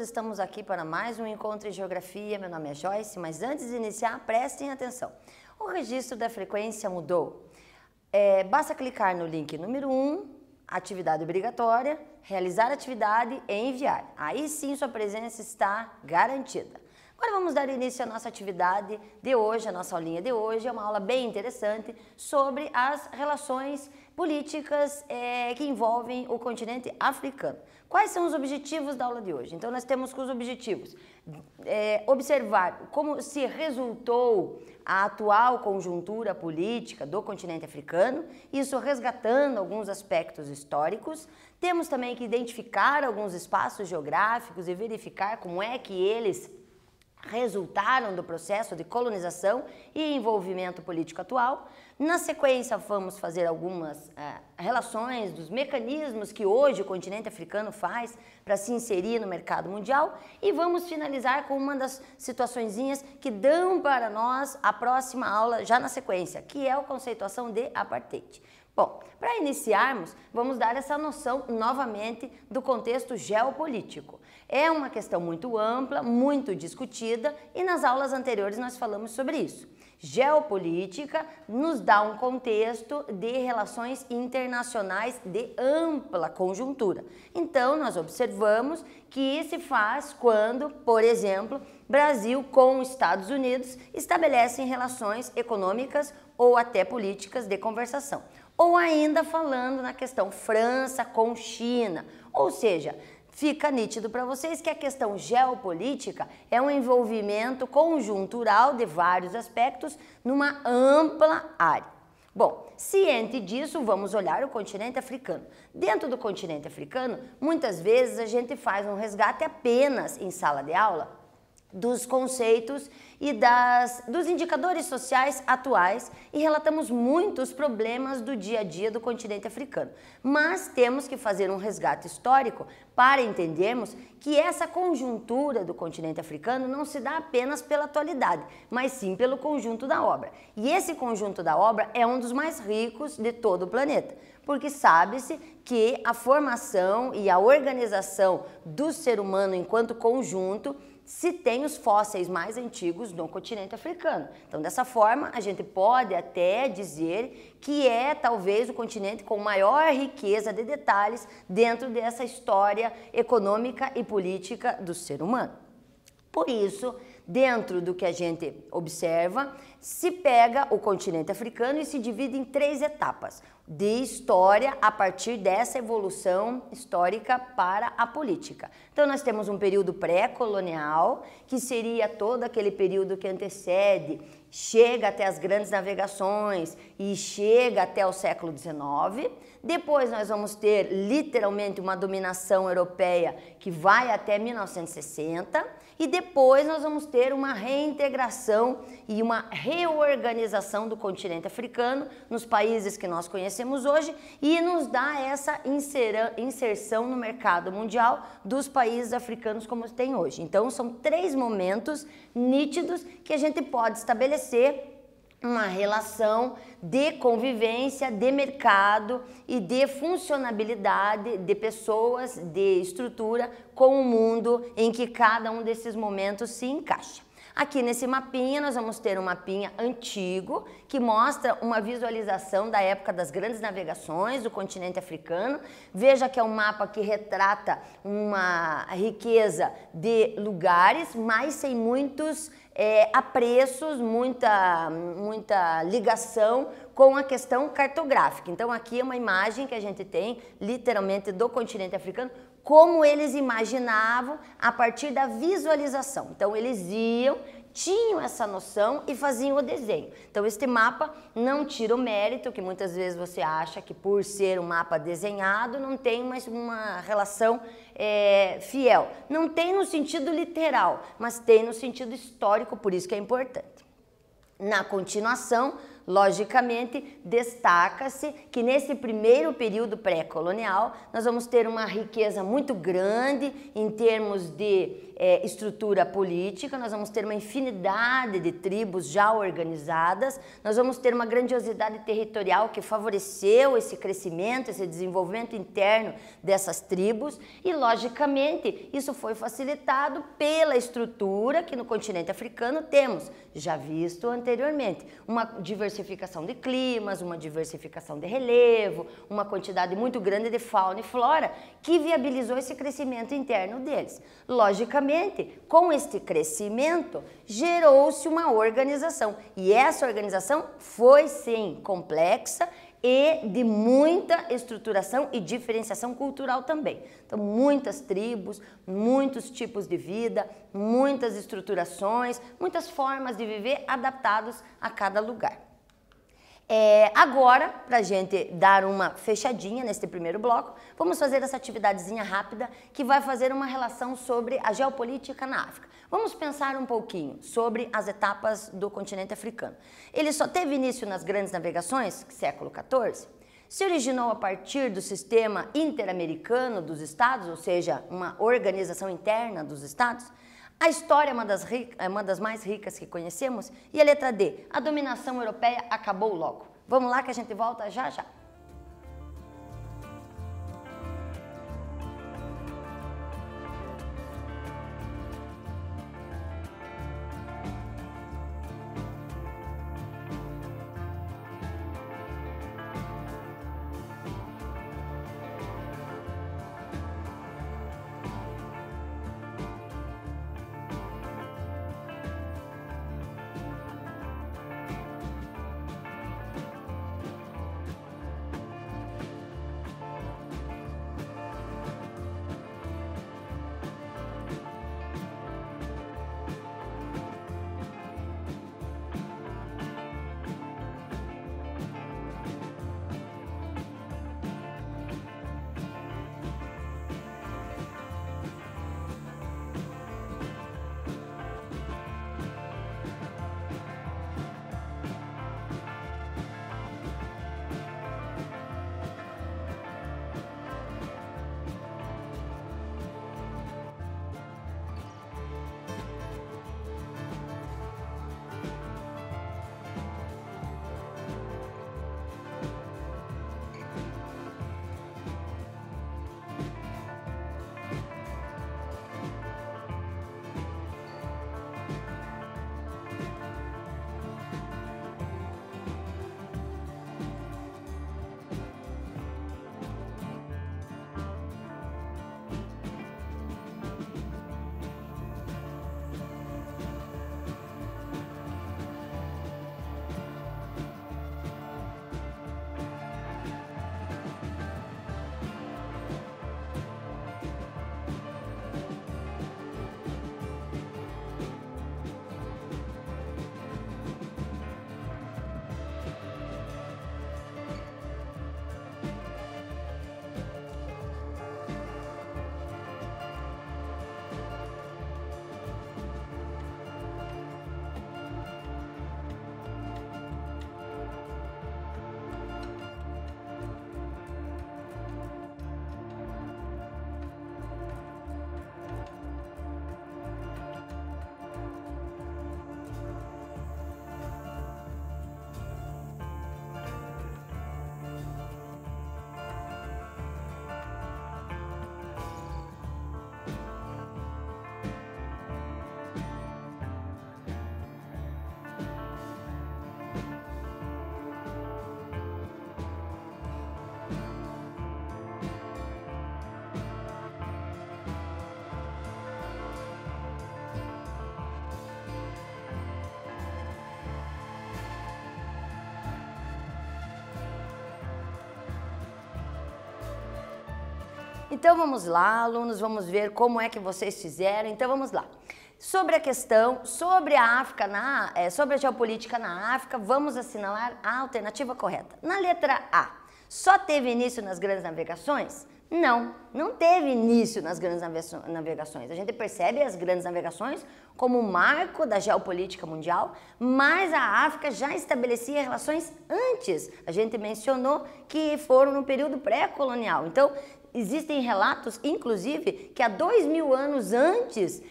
estamos aqui para mais um Encontro em Geografia. Meu nome é Joyce, mas antes de iniciar, prestem atenção. O registro da frequência mudou. Basta clicar no link número 1, atividade obrigatória, realizar atividade e enviar. Aí sim sua presença está garantida. Agora vamos dar início à nossa atividade de hoje, a nossa aulinha de hoje. É uma aula bem interessante sobre as relações políticas que envolvem o continente africano. Quais são os objetivos da aula de hoje? Então nós temos os objetivos observar como se resultou a atual conjuntura política do continente africano, isso resgatando alguns aspectos históricos. Temos também que identificar alguns espaços geográficos e verificar como é que eles resultaram do processo de colonização e envolvimento político atual. Na sequência, vamos fazer algumas relações dos mecanismos que hoje o continente africano faz para se inserir no mercado mundial e vamos finalizar com uma das situaçõezinhas que dão para nós a próxima aula já na sequência, que é a conceituação de apartheid. Bom, para iniciarmos, vamos dar essa noção novamente do contexto geopolítico. É uma questão muito ampla, muito discutida e nas aulas anteriores nós falamos sobre isso. Geopolítica nos dá um contexto de relações internacionais de ampla conjuntura. Então, nós observamos que se faz quando, por exemplo, Brasil com Estados Unidos estabelecem relações econômicas ou até políticas de conversação. Ou ainda falando na questão França com China, ou seja, fica nítido para vocês que a questão geopolítica é um envolvimento conjuntural de vários aspectos numa ampla área. Bom, ciente disso, vamos olhar o continente africano. Dentro do continente africano, muitas vezes a gente faz um resgate apenas em sala de aula dos conceitos e dos indicadores sociais atuais e relatamos muitos problemas do dia a dia do continente africano. Mas temos que fazer um resgate histórico para entendermos que essa conjuntura do continente africano não se dá apenas pela atualidade, mas sim pelo conjunto da obra. E esse conjunto da obra é um dos mais ricos de todo o planeta, porque sabe-se que a formação e a organização do ser humano enquanto conjunto se tem os fósseis mais antigos no continente africano. Então, dessa forma, a gente pode até dizer que é talvez o continente com maior riqueza de detalhes dentro dessa história econômica e política do ser humano. Por isso, dentro do que a gente observa, se pega o continente africano e se divide em 3 etapas de história a partir dessa evolução histórica para a política. Então nós temos um período pré-colonial, que seria todo aquele período que antecede, chega até as grandes navegações e chega até o século XIX. Depois nós vamos ter literalmente uma dominação europeia que vai até 1960 e depois nós vamos ter uma reintegração e uma reorganização do continente africano nos países que nós conhecemos hoje e nos dá essa inserção no mercado mundial dos países africanos como tem hoje. Então são 3 momentos nítidos que a gente pode estabelecer uma relação de convivência, de mercado e de funcionabilidade de pessoas, de estrutura com o mundo em que cada um desses momentos se encaixa. Aqui nesse mapinha nós vamos ter um mapinha antigo que mostra uma visualização da época das grandes navegações do continente africano. Veja que é um mapa que retrata uma riqueza de lugares, mas sem muitos apreços, muita ligação com a questão cartográfica. Então aqui é uma imagem que a gente tem literalmente do continente africano, como eles imaginavam a partir da visualização. Então eles tinham essa noção e faziam o desenho. Então este mapa não tira o mérito, que muitas vezes você acha que por ser um mapa desenhado não tem mais uma relação fiel. Não tem no sentido literal, mas tem no sentido histórico, por isso que é importante. Na continuação, Logicamente, destaca-se que nesse primeiro período pré-colonial nós vamos ter uma riqueza muito grande em termos de estrutura política, nós vamos ter uma infinidade de tribos já organizadas, nós vamos ter uma grandiosidade territorial que favoreceu esse crescimento, esse desenvolvimento interno dessas tribos e, logicamente, isso foi facilitado pela estrutura que no continente africano temos, já visto anteriormente, uma diversificação de climas, uma diversificação de relevo, uma quantidade muito grande de fauna e flora que viabilizou esse crescimento interno deles. Logicamente, com este crescimento, gerou-se uma organização e essa organização foi sim complexa e de muita estruturação e diferenciação cultural também. Então, muitas tribos, muitos tipos de vida, muitas estruturações, muitas formas de viver adaptados a cada lugar. Agora, para a gente dar uma fechadinha neste primeiro bloco, vamos fazer essa atividadezinha rápida que vai fazer uma relação sobre a geopolítica na África. Vamos pensar um pouquinho sobre as etapas do continente africano. Ele só teve início nas grandes navegações, século XIV, se originou a partir do sistema interamericano dos estados, ou seja, uma organização interna dos estados. A história é uma das mais ricas que conhecemos. E a letra D, a dominação europeia acabou logo. Vamos lá que a gente volta já já. Então vamos lá, alunos, vamos ver como é que vocês fizeram. Então vamos lá. Sobre a questão, sobre a África, sobre a geopolítica na África, vamos assinalar a alternativa correta. Na letra A, só teve início nas grandes navegações? Não teve início nas grandes navegações. A gente percebe as grandes navegações como um marco da geopolítica mundial, mas a África já estabelecia relações antes. A gente mencionou que foram no período pré-colonial. Então, existem relatos, inclusive, que há 2000 anos antes,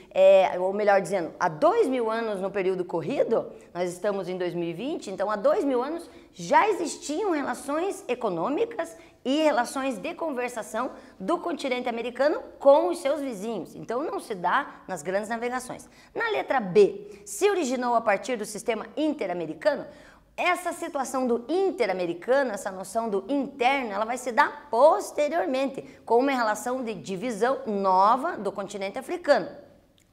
ou melhor dizendo, há 2000 anos no período corrido, nós estamos em 2020, então há 2000 anos já existiam relações econômicas e relações de conversação do continente americano com os seus vizinhos. Então não se dá nas grandes navegações. Na letra B, se originou a partir do sistema interamericano. Essa situação do interamericano, essa noção do interno, ela vai se dar posteriormente, com uma relação de divisão nova do continente africano.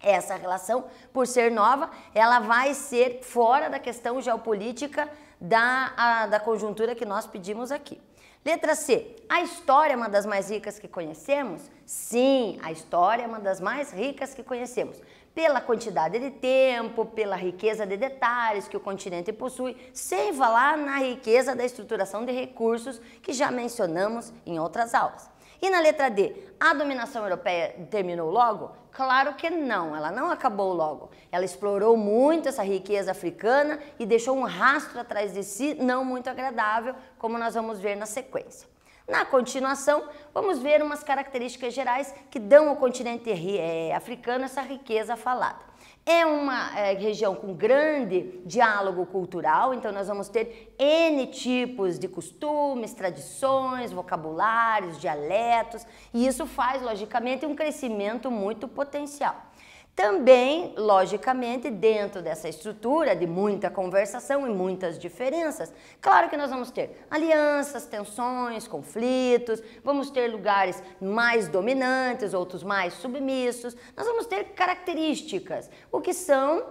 Essa relação, por ser nova, ela vai ser fora da questão geopolítica da conjuntura que nós pedimos aqui. Letra C, a história é uma das mais ricas que conhecemos? Sim, a história é uma das mais ricas que conhecemos. Pela quantidade de tempo, pela riqueza de detalhes que o continente possui, sem falar na riqueza da estruturação de recursos que já mencionamos em outras aulas. E na letra D, a dominação europeia terminou logo? Claro que não, ela não acabou logo. Ela explorou muito essa riqueza africana e deixou um rastro atrás de si não muito agradável, como nós vamos ver na sequência. Na continuação, vamos ver umas características gerais que dão ao continente africano essa riqueza falada. É uma região com grande diálogo cultural, então nós vamos ter N tipos de costumes, tradições, vocabulários, dialetos, e isso faz, logicamente, um crescimento muito potencial. Também, logicamente, dentro dessa estrutura de muita conversação e muitas diferenças, claro que nós vamos ter alianças, tensões, conflitos, vamos ter lugares mais dominantes, outros mais submissos, nós vamos ter características, o que são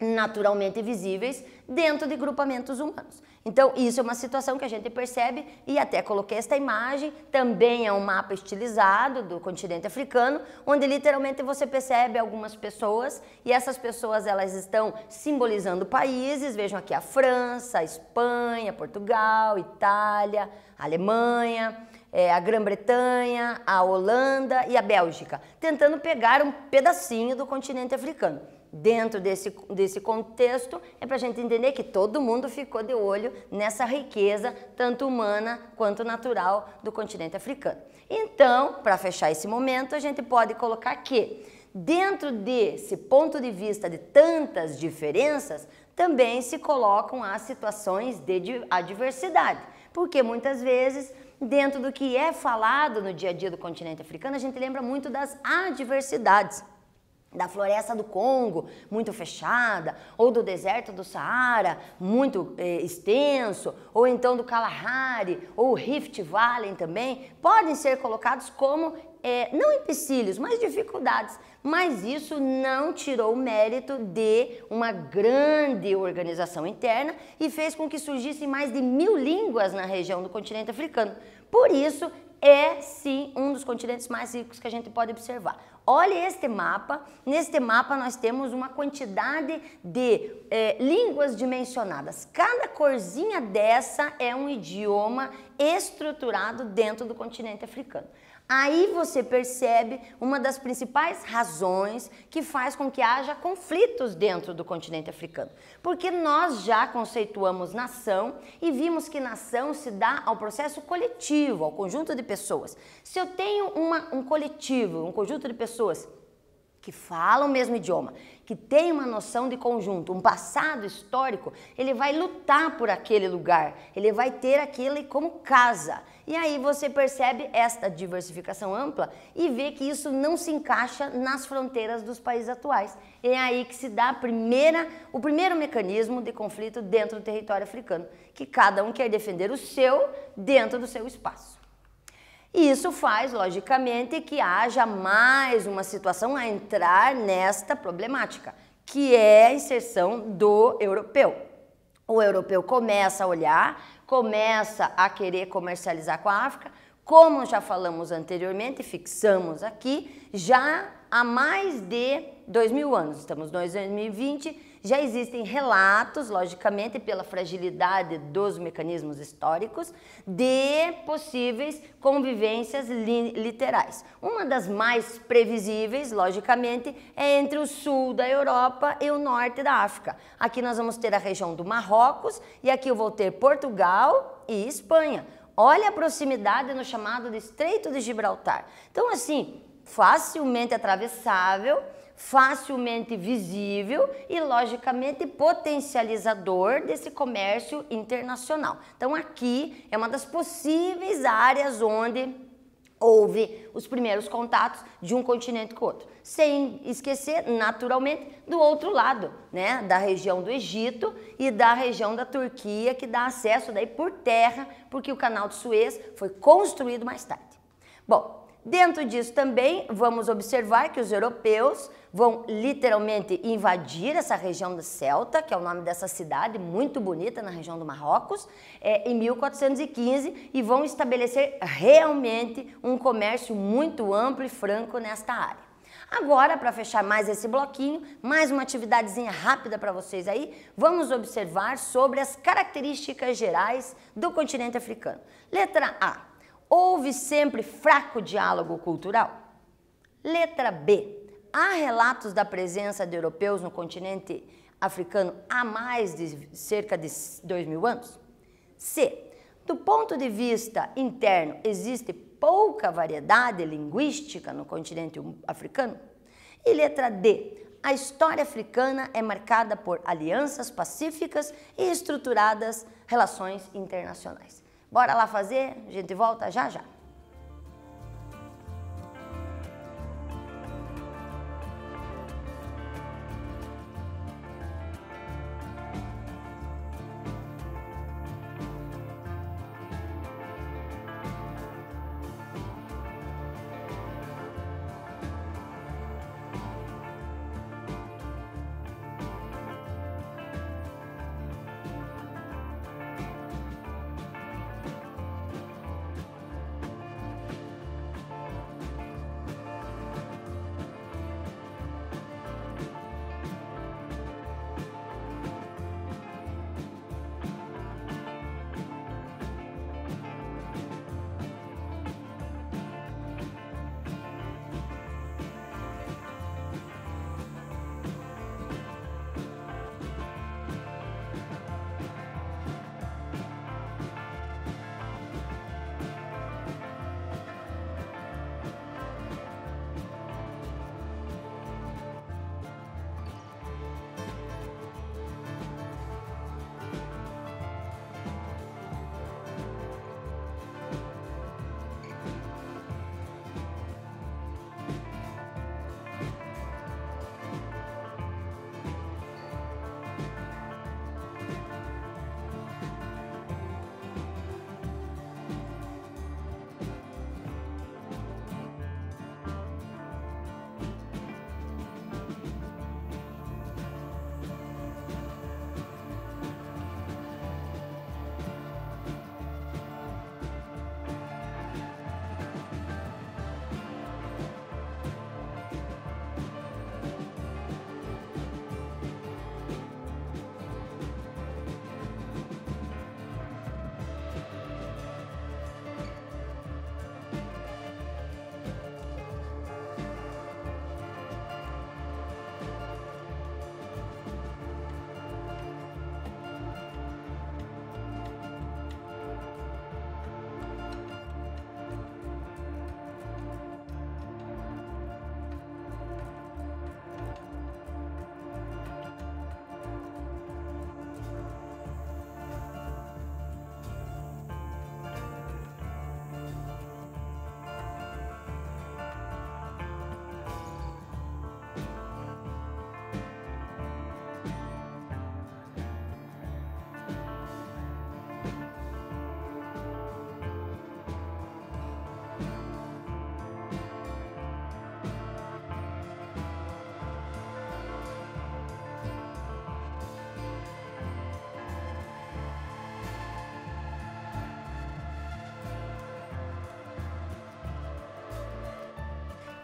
naturalmente visíveis dentro de grupamentos humanos. Então, isso é uma situação que a gente percebe e até coloquei esta imagem, também é um mapa estilizado do continente africano, onde literalmente você percebe algumas pessoas e essas pessoas elas estão simbolizando países, vejam aqui a França, a Espanha, Portugal, Itália, a Alemanha, a Grã-Bretanha, a Holanda e a Bélgica, tentando pegar um pedacinho do continente africano. Dentro desse contexto, é para a gente entender que todo mundo ficou de olho nessa riqueza, tanto humana quanto natural, do continente africano. Então, para fechar esse momento, a gente pode colocar que, dentro desse ponto de vista de tantas diferenças, também se colocam as situações de adversidade, porque muitas vezes, dentro do que é falado no dia a dia do continente africano, a gente lembra muito das adversidades. Da floresta do Congo, muito fechada, ou do deserto do Saara, muito extenso, ou então do Kalahari, ou o Rift Valley também, podem ser colocados como, não empecilhos, mas dificuldades. Mas isso não tirou o mérito de uma grande organização interna e fez com que surgissem mais de 1000 línguas na região do continente africano. Por isso, é sim um dos continentes mais ricos que a gente pode observar. Olha este mapa, neste mapa nós temos uma quantidade de línguas dimensionadas. Cada corzinha dessa é um idioma estruturado dentro do continente africano. Aí você percebe uma das principais razões que faz com que haja conflitos dentro do continente africano. Porque nós já conceituamos nação e vimos que nação se dá ao processo coletivo, ao conjunto de pessoas. Se eu tenho um coletivo, um conjunto de pessoas que falam o mesmo idioma, que tem uma noção de conjunto, um passado histórico, ele vai lutar por aquele lugar, ele vai ter aquele como casa. E aí você percebe esta diversificação ampla e vê que isso não se encaixa nas fronteiras dos países atuais. É aí que se dá o primeiro mecanismo de conflito dentro do território africano, que cada um quer defender o seu dentro do seu espaço. E isso faz, logicamente, que haja mais uma situação a entrar nesta problemática, que é a inserção do europeu. O europeu começa a olhar, começa a querer comercializar com a África, como já falamos anteriormente, fixamos aqui, já há mais de 2000 anos, estamos em 2020, Já existem relatos, logicamente, pela fragilidade dos mecanismos históricos, de possíveis convivências literais. Uma das mais previsíveis, logicamente, é entre o sul da Europa e o norte da África. Aqui nós vamos ter a região do Marrocos e aqui eu vou ter Portugal e Espanha. Olha a proximidade no chamado de Estreito de Gibraltar. Então, assim, facilmente atravessável, facilmente visível e, logicamente, potencializador desse comércio internacional. Então, aqui é uma das possíveis áreas onde houve os primeiros contatos de um continente com o outro. Sem esquecer, naturalmente, do outro lado, né, da região do Egito e da região da Turquia, que dá acesso daí por terra, porque o Canal de Suez foi construído mais tarde. Bom, dentro disso também vamos observar que os europeus vão literalmente invadir essa região da Celta, que é o nome dessa cidade muito bonita na região do Marrocos, em 1415 e vão estabelecer realmente um comércio muito amplo e franco nesta área. Agora, para fechar mais esse bloquinho, mais uma atividadezinha rápida para vocês aí, vamos observar sobre as características gerais do continente africano. Letra A. Houve sempre fraco diálogo cultural? Letra B. Há relatos da presença de europeus no continente africano há mais de cerca de 2000 anos? C. Do ponto de vista interno, existe pouca variedade linguística no continente africano? E letra D. A história africana é marcada por alianças pacíficas e estruturadas relações internacionais. Bora lá fazer? A gente volta já já.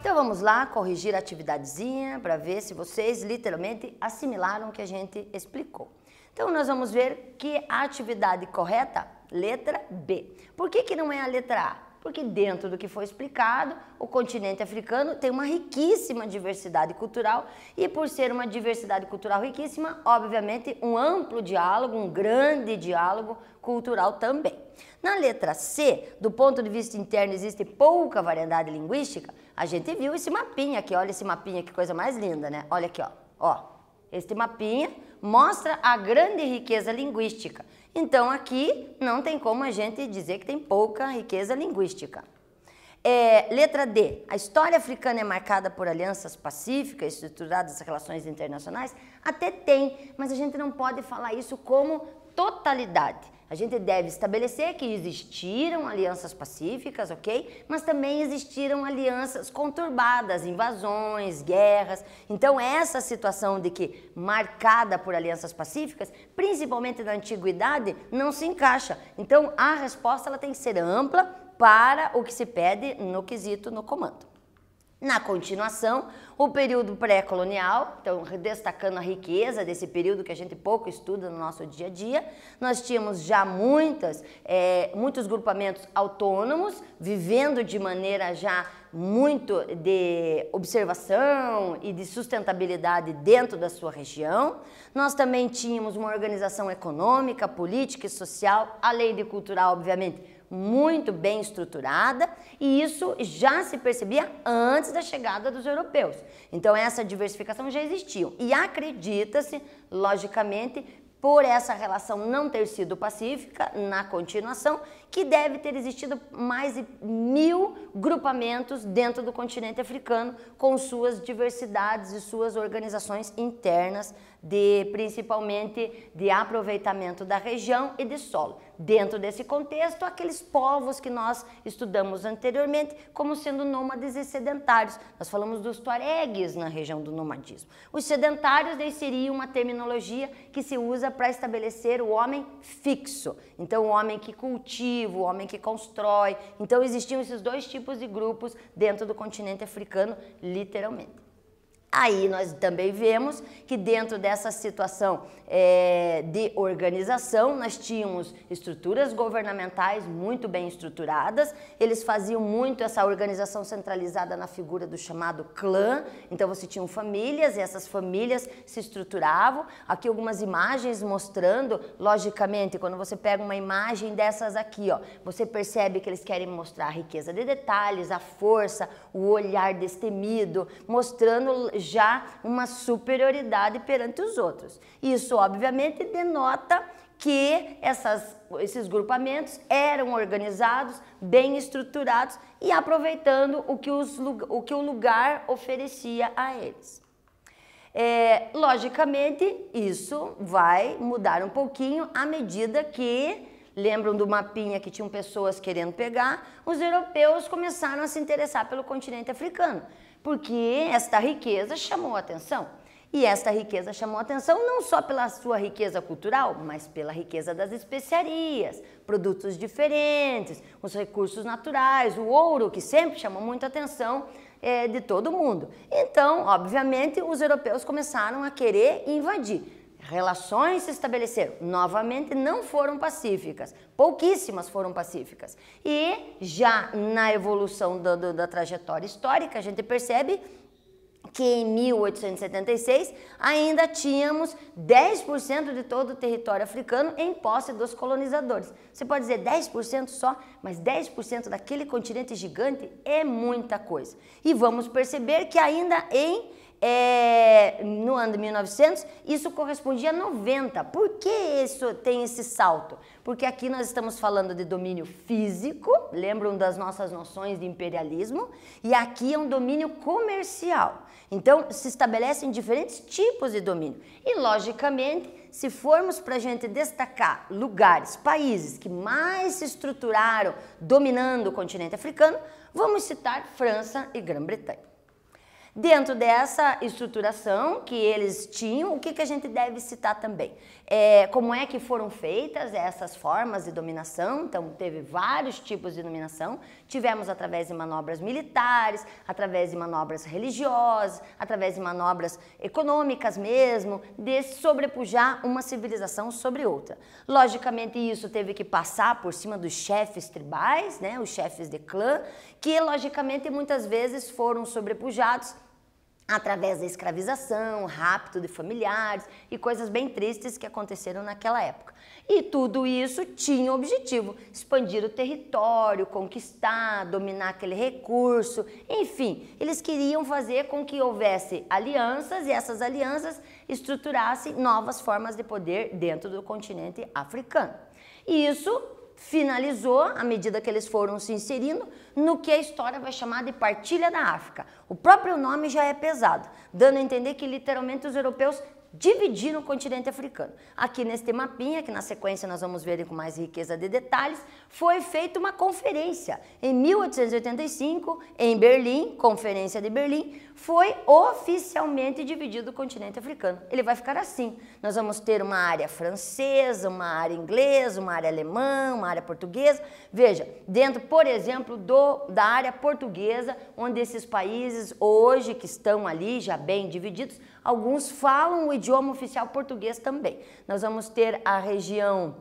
Então vamos lá corrigir a atividadezinha para ver se vocês literalmente assimilaram o que a gente explicou. Então nós vamos ver que a atividade correta, letra B. Por que não é a letra A? Porque dentro do que foi explicado, o continente africano tem uma riquíssima diversidade cultural e por ser uma diversidade cultural riquíssima, obviamente um amplo diálogo, um grande diálogo cultural também. Na letra C, do ponto de vista interno existe pouca variedade linguística, a gente viu esse mapinha aqui, olha esse mapinha que coisa mais linda, né? Olha aqui, ó, este mapinha mostra a grande riqueza linguística. Então, aqui não tem como a gente dizer que tem pouca riqueza linguística. Letra D. A história africana é marcada por alianças pacíficas, estruturadas relações internacionais? Até tem, mas a gente não pode falar isso como totalidade. A gente deve estabelecer que existiram alianças pacíficas, ok? Mas também existiram alianças conturbadas, invasões, guerras. Então essa situação de que marcada por alianças pacíficas, principalmente na antiguidade, não se encaixa. Então a resposta ela tem que ser ampla para o que se pede no quesito no comando. Na continuação, o período pré-colonial, então destacando a riqueza desse período que a gente pouco estuda no nosso dia a dia, nós tínhamos já muitos grupamentos autônomos, vivendo de maneira já muito de observação e de sustentabilidade dentro da sua região. Nós também tínhamos uma organização econômica, política e social, a lei de cultural, obviamente, muito bem estruturada, e isso já se percebia antes da chegada dos europeus. Então essa diversificação já existia. E acredita-se, logicamente, por essa relação não ter sido pacífica, na continuação, que deve ter existido mais de 1000 grupamentos dentro do continente africano, com suas diversidades e suas organizações internas, principalmente de aproveitamento da região e de solo. Dentro desse contexto, aqueles povos que nós estudamos anteriormente como sendo nômades e sedentários. Nós falamos dos tuaregues na região do nomadismo. Os sedentários daí seria uma terminologia que se usa para estabelecer o homem fixo. Então, o homem que cultiva, o homem que constrói. Então, existiam esses dois tipos de grupos dentro do continente africano, literalmente. Aí nós também vemos que dentro dessa situação de organização, nós tínhamos estruturas governamentais muito bem estruturadas, eles faziam muito essa organização centralizada na figura do chamado clã, então você tinha famílias e essas famílias se estruturavam. Aqui algumas imagens mostrando, logicamente, quando você pega uma imagem dessas aqui, ó, você percebe que eles querem mostrar a riqueza de detalhes, a força, o olhar destemido, mostrando já uma superioridade perante os outros. Isso, obviamente, denota que esses grupamentos eram organizados, bem estruturados e aproveitando o que o lugar oferecia a eles. Logicamente, isso vai mudar um pouquinho à medida que, lembram do mapinha que tinham pessoas querendo pegar, os europeus começaram a se interessar pelo continente africano, porque esta riqueza chamou a atenção. E esta riqueza chamou a atenção não só pela sua riqueza cultural, mas pela riqueza das especiarias, produtos diferentes, os recursos naturais, o ouro, que sempre chamou muita atenção de todo mundo. Então, obviamente, os europeus começaram a querer invadir. Relações se estabeleceram, novamente não foram pacíficas, pouquíssimas foram pacíficas. E já na evolução da trajetória histórica, a gente percebe que em 1876 ainda tínhamos 10% de todo o território africano em posse dos colonizadores. Você pode dizer 10% só, mas 10% daquele continente gigante é muita coisa. E vamos perceber que ainda no ano de 1900, isso correspondia a 90. Por que isso tem esse salto? Porque aqui nós estamos falando de domínio físico, lembram das nossas noções de imperialismo, e aqui é um domínio comercial. Então, se estabelecem diferentes tipos de domínio. E, logicamente, se formos para a gente destacar lugares, países que mais se estruturaram dominando o continente africano, vamos citar França e Grã-Bretanha. Dentro dessa estruturação que eles tinham, o que a gente deve citar também? Como é que foram feitas essas formas de dominação? Então, teve vários tipos de dominação. Tivemos através de manobras militares, através de manobras religiosas, através de manobras econômicas mesmo, de sobrepujar uma civilização sobre outra. Logicamente, isso teve que passar por cima dos chefes tribais, né, os chefes de clã, que logicamente muitas vezes foram sobrepujados através da escravização, rapto de familiares e coisas bem tristes que aconteceram naquela época. E tudo isso tinha o objetivo: expandir o território, conquistar, dominar aquele recurso, enfim, eles queriam fazer com que houvesse alianças e essas alianças estruturassem novas formas de poder dentro do continente africano. E isso finalizou, à medida que eles foram se inserindo, no que a história vai chamar de Partilha da África. O próprio nome já é pesado, dando a entender que literalmente os europeus dividiram o continente africano. Aqui neste mapinha, que na sequência nós vamos ver com mais riqueza de detalhes, foi feita uma conferência. Em 1885, em Berlim, Conferência de Berlim, foi oficialmente dividido o continente africano. Ele vai ficar assim. Nós vamos ter uma área francesa, uma área inglesa, uma área alemã, uma área portuguesa. Veja, dentro, por exemplo, da área portuguesa, onde esses países hoje que estão ali já bem divididos, alguns falam o idioma oficial português também. Nós vamos ter a região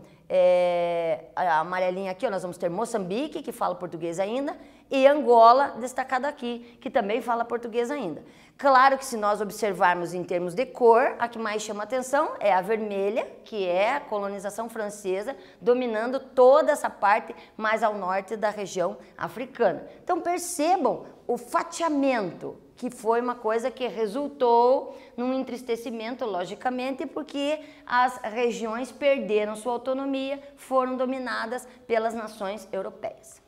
a amarelinha aqui, ó, nós vamos ter Moçambique, que fala português ainda, e Angola, destacado aqui, que também fala português ainda. Claro que se nós observarmos em termos de cor, a que mais chama atenção é a vermelha, que é a colonização francesa, dominando toda essa parte mais ao norte da região africana. Então percebam o fatiamento, que foi uma coisa que resultou num entristecimento, logicamente, porque as regiões perderam sua autonomia, foram dominadas pelas nações europeias.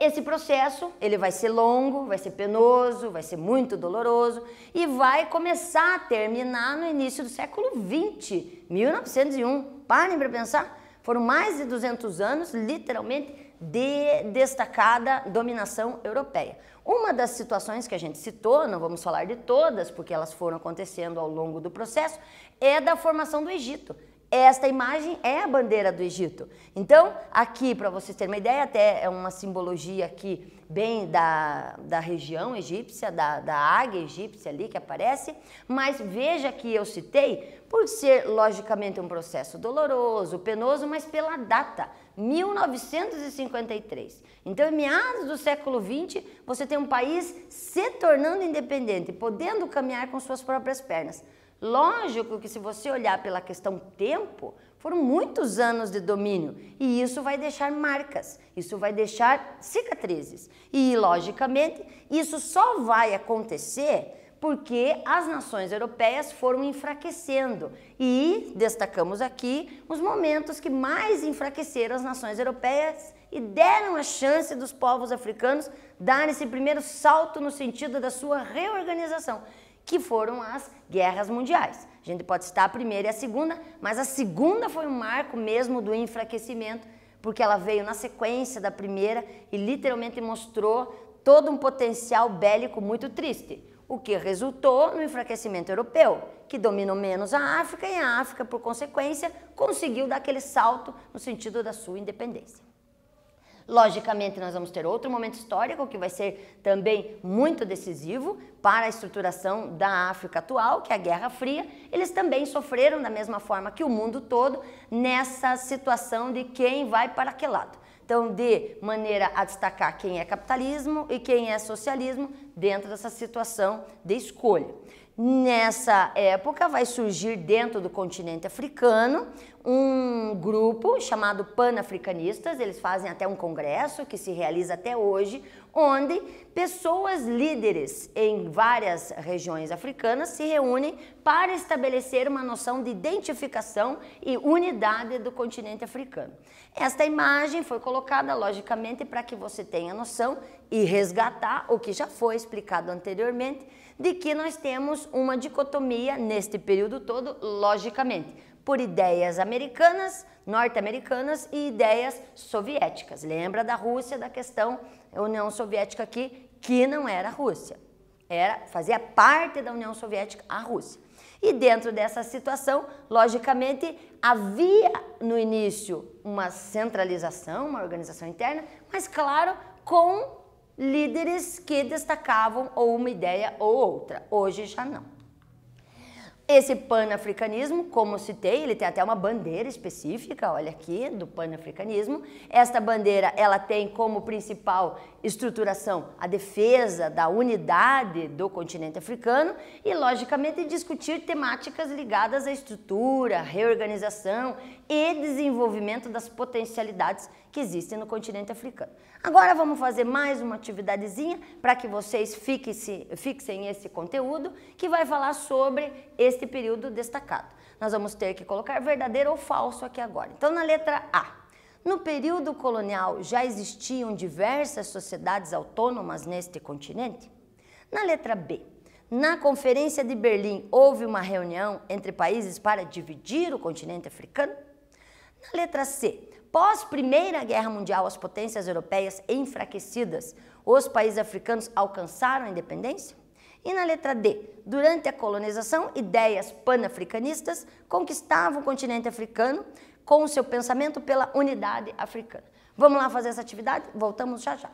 Esse processo, ele vai ser longo, vai ser penoso, vai ser muito doloroso e vai começar a terminar no início do século XX, 1901. Parem para pensar, foram mais de 200 anos, literalmente, de destacada dominação europeia. Uma das situações que a gente citou, não vamos falar de todas, porque elas foram acontecendo ao longo do processo, é da formação do Egito. Esta imagem é a bandeira do Egito. Então, aqui, para vocês terem uma ideia, até é uma simbologia aqui bem da região egípcia, da águia egípcia ali que aparece, mas veja que eu citei, por ser, logicamente, um processo doloroso, penoso, mas pela data, 1953. Então, em meados do século XX, você tem um país se tornando independente, podendo caminhar com suas próprias pernas. Lógico que se você olhar pela questão tempo, foram muitos anos de domínio e isso vai deixar marcas, isso vai deixar cicatrizes. E, logicamente, isso só vai acontecer porque as nações europeias foram enfraquecendo. E destacamos aqui os momentos que mais enfraqueceram as nações europeias e deram a chance dos povos africanos darem esse primeiro salto no sentido da sua reorganização, que foram as guerras mundiais. A gente pode citar a primeira e a segunda, mas a segunda foi um marco mesmo do enfraquecimento, porque ela veio na sequência da primeira e literalmente mostrou todo um potencial bélico muito triste, o que resultou no enfraquecimento europeu, que dominou menos a África e a África, por consequência, conseguiu dar aquele salto no sentido da sua independência. Logicamente, nós vamos ter outro momento histórico que vai ser também muito decisivo para a estruturação da África atual, que é a Guerra Fria. Eles também sofreram da mesma forma que o mundo todo nessa situação de quem vai para que lado. Então, de maneira a destacar quem é capitalismo e quem é socialismo dentro dessa situação de escolha. Nessa época vai surgir dentro do continente africano um grupo chamado Panafricanistas, eles fazem até um congresso que se realiza até hoje, onde pessoas líderes em várias regiões africanas se reúnem para estabelecer uma noção de identificação e unidade do continente africano. Esta imagem foi colocada, logicamente, para que você tenha noção e resgatar o que já foi explicado anteriormente, de que nós temos uma dicotomia neste período todo, logicamente, por ideias americanas, norte-americanas e ideias soviéticas. Lembra da Rússia, da questão União Soviética aqui, que não era a Rússia. fazia parte da União Soviética, a Rússia. E dentro dessa situação, logicamente, havia no início uma centralização, uma organização interna, mas claro, com líderes que destacavam ou uma ideia ou outra. Hoje já não. Esse panafricanismo, como citei, ele tem até uma bandeira específica, olha aqui, do panafricanismo. Esta bandeira, ela tem como principal estruturação a defesa da unidade do continente africano e, logicamente, discutir temáticas ligadas à estrutura, reorganização e desenvolvimento das potencialidades que existem no continente africano. Agora vamos fazer mais uma atividadezinha para que vocês fixem esse conteúdo que vai falar sobre este período destacado. Nós vamos ter que colocar verdadeiro ou falso aqui agora. Então, na letra A, no período colonial já existiam diversas sociedades autônomas neste continente? Na letra B, na Conferência de Berlim houve uma reunião entre países para dividir o continente africano? Na letra C, pós Primeira Guerra Mundial, as potências europeias enfraquecidas, os países africanos alcançaram a independência? E na letra D, durante a colonização, ideias panafricanistas conquistavam o continente africano com o seu pensamento pela unidade africana. Vamos lá fazer essa atividade? Voltamos já já.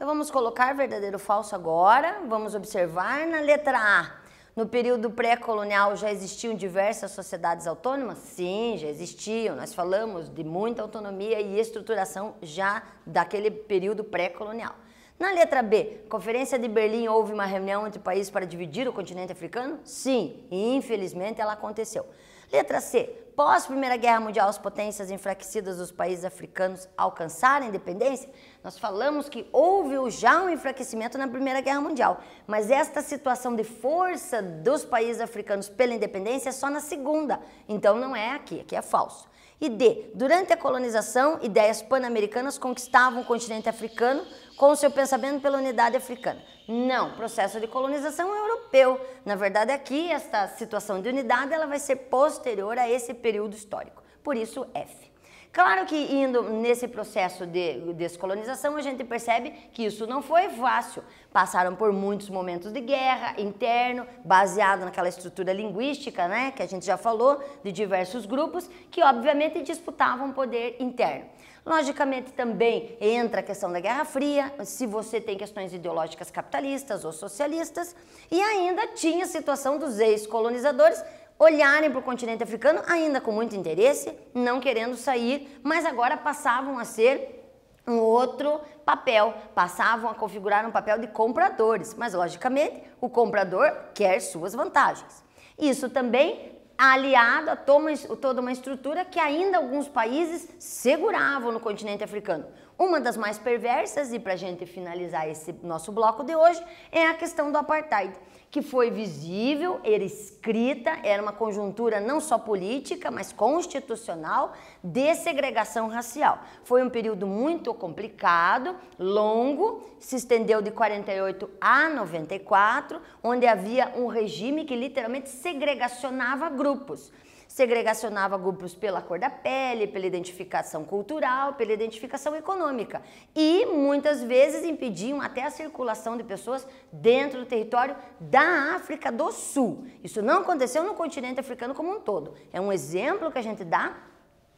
Então vamos colocar verdadeiro ou falso agora. Vamos observar na letra A. No período pré-colonial já existiam diversas sociedades autônomas? Sim, já existiam. Nós falamos de muita autonomia e estruturação já daquele período pré-colonial. Na letra B, Conferência de Berlim, houve uma reunião entre países para dividir o continente africano? Sim, e infelizmente ela aconteceu. Letra C, pós Primeira Guerra Mundial, as potências enfraquecidas dos países africanos alcançaram a independência? Nós falamos que houve já um enfraquecimento na Primeira Guerra Mundial, mas esta situação de força dos países africanos pela independência é só na segunda, então não é aqui é falso. E D, durante a colonização, ideias pan-americanas conquistavam o continente africano com o seu pensamento pela unidade africana. Não, o processo de colonização é europeu. Na verdade, aqui, esta situação de unidade ela vai ser posterior a esse período histórico. Por isso, F. Claro que indo nesse processo de descolonização, a gente percebe que isso não foi fácil. Passaram por muitos momentos de guerra interno, baseado naquela estrutura linguística, né, que a gente já falou, de diversos grupos, que obviamente disputavam poder interno. Logicamente também entra a questão da Guerra Fria, se você tem questões ideológicas capitalistas ou socialistas, e ainda tinha a situação dos ex-colonizadores olharem para o continente africano ainda com muito interesse, não querendo sair, mas agora passavam a ser um outro papel, passavam a configurar um papel de compradores, mas logicamente o comprador quer suas vantagens. Isso também aliado a toda uma estrutura que ainda alguns países seguravam no continente africano. Uma das mais perversas, e para a gente finalizar esse nosso bloco de hoje, é a questão do apartheid, que foi visível, era escrita, era uma conjuntura não só política, mas constitucional de segregação racial. Foi um período muito complicado, longo, se estendeu de 48 a 94, onde havia um regime que literalmente segregacionava grupos. Segregacionava grupos pela cor da pele, pela identificação cultural, pela identificação econômica. E muitas vezes impediam até a circulação de pessoas dentro do território da África do Sul. Isso não aconteceu no continente africano como um todo. É um exemplo que a gente dá,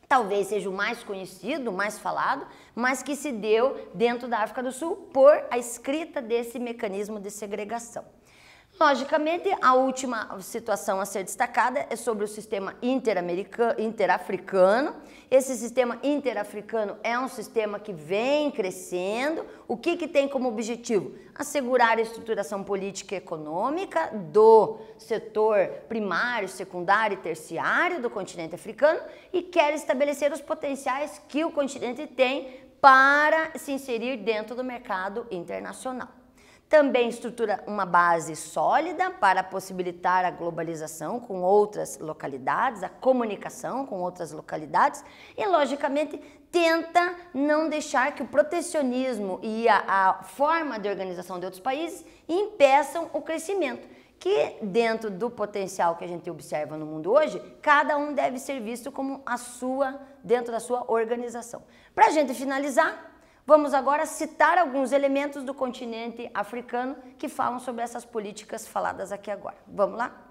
talvez seja o mais conhecido, o mais falado, mas que se deu dentro da África do Sul por a escrita desse mecanismo de segregação. Logicamente, a última situação a ser destacada é sobre o sistema interafricano. Esse sistema interafricano é um sistema que vem crescendo. O que tem como objetivo? Assegurar a estruturação política e econômica do setor primário, secundário e terciário do continente africano e quer estabelecer os potenciais que o continente tem para se inserir dentro do mercado internacional. Também estrutura uma base sólida para possibilitar a globalização com outras localidades, a comunicação com outras localidades e, logicamente, tenta não deixar que o protecionismo e a forma de organização de outros países impeçam o crescimento, que dentro do potencial que a gente observa no mundo hoje, cada um deve ser visto como dentro da sua organização. Para a gente finalizar, vamos agora citar alguns elementos do continente africano que falam sobre essas políticas faladas aqui agora. Vamos lá?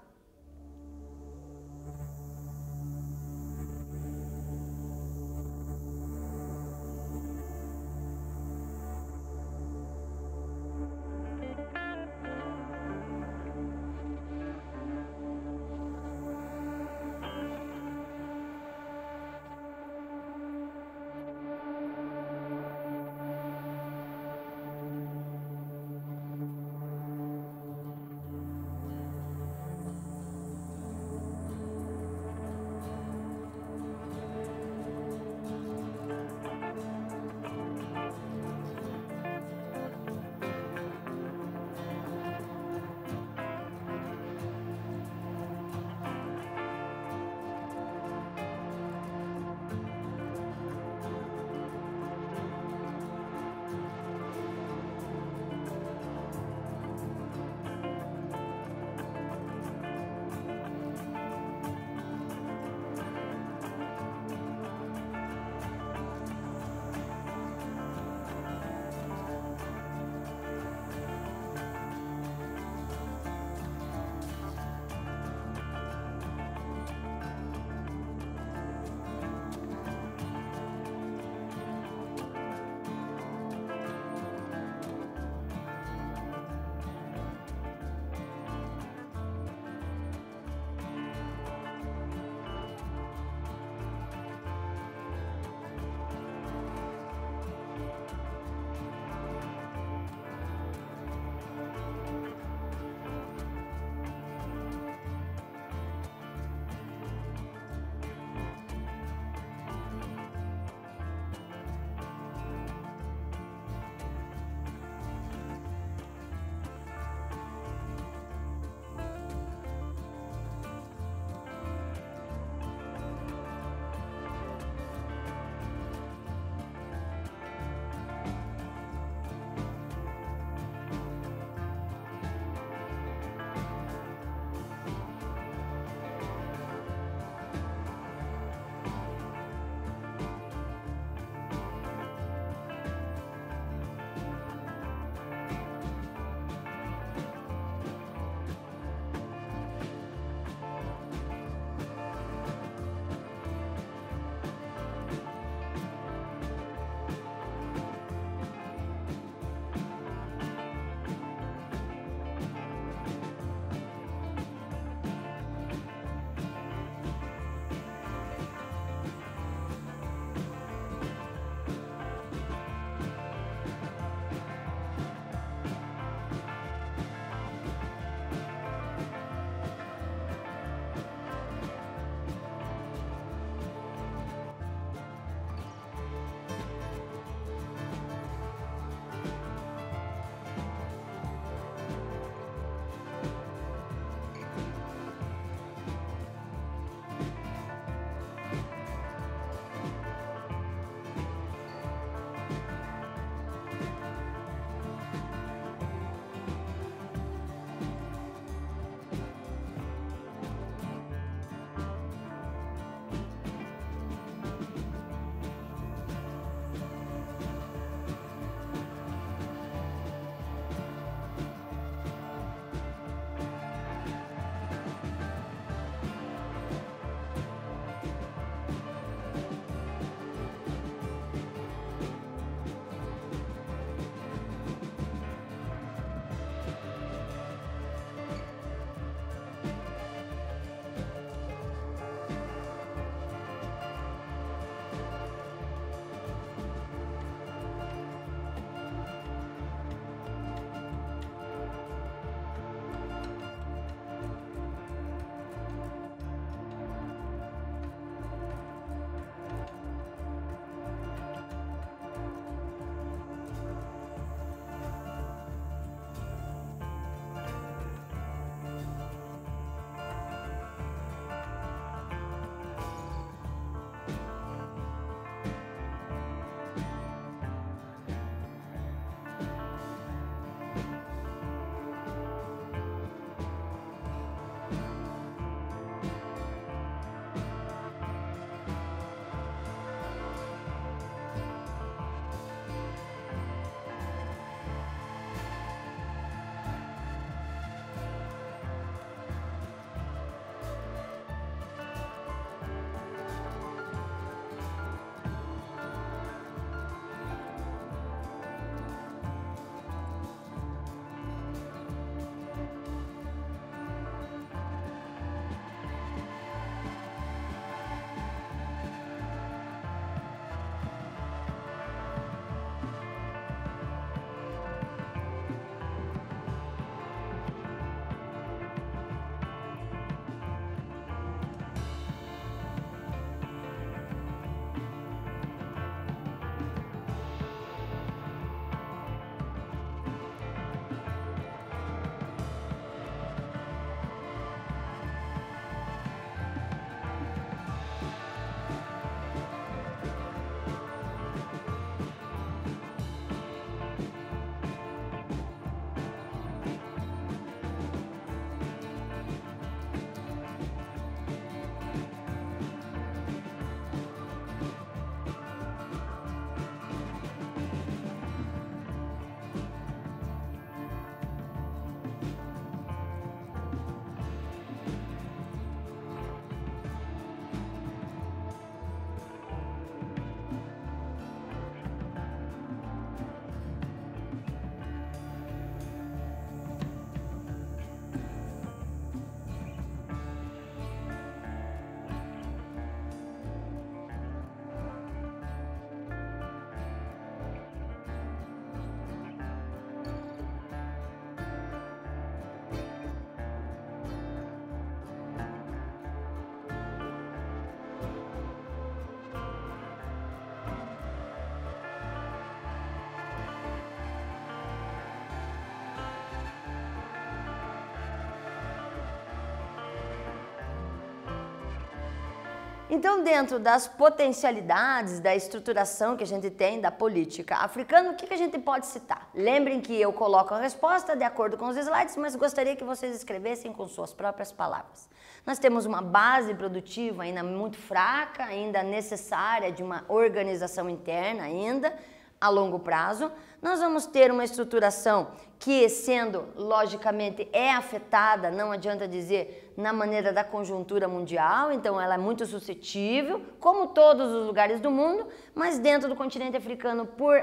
Então, dentro das potencialidades da estruturação que a gente tem da política africana, o que a gente pode citar? Lembrem que eu coloco a resposta de acordo com os slides, mas gostaria que vocês escrevessem com suas próprias palavras. Nós temos uma base produtiva ainda muito fraca, ainda necessária de uma organização interna ainda, a longo prazo. Nós vamos ter uma estruturação que, sendo, logicamente, é afetada, não adianta dizer, na maneira da conjuntura mundial, então ela é muito suscetível, como todos os lugares do mundo, mas dentro do continente africano, por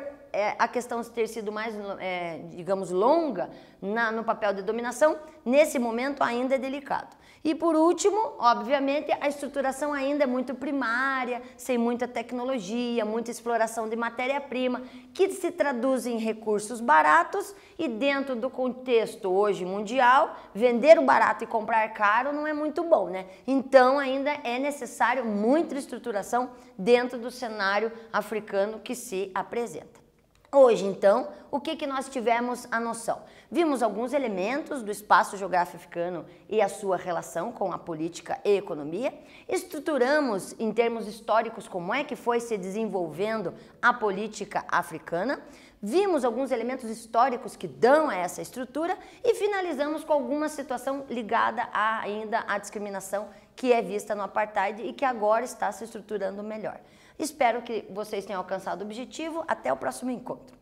a questão ter sido mais, digamos, longa no papel de dominação, nesse momento ainda é delicado. E por último, obviamente, a estruturação ainda é muito primária, sem muita tecnologia, muita exploração de matéria-prima, que se traduz em recursos baratos e dentro do contexto hoje mundial, vender o barato e comprar caro não é muito bom, né? Então ainda é necessário muita estruturação dentro do cenário africano que se apresenta. Hoje, então, o que nós tivemos a noção? Vimos alguns elementos do espaço geográfico africano e a sua relação com a política e economia. Estruturamos, em termos históricos, como é que foi se desenvolvendo a política africana. Vimos alguns elementos históricos que dão a essa estrutura e finalizamos com alguma situação ligada ainda à discriminação que é vista no apartheid e que agora está se estruturando melhor. Espero que vocês tenham alcançado o objetivo. Até o próximo encontro.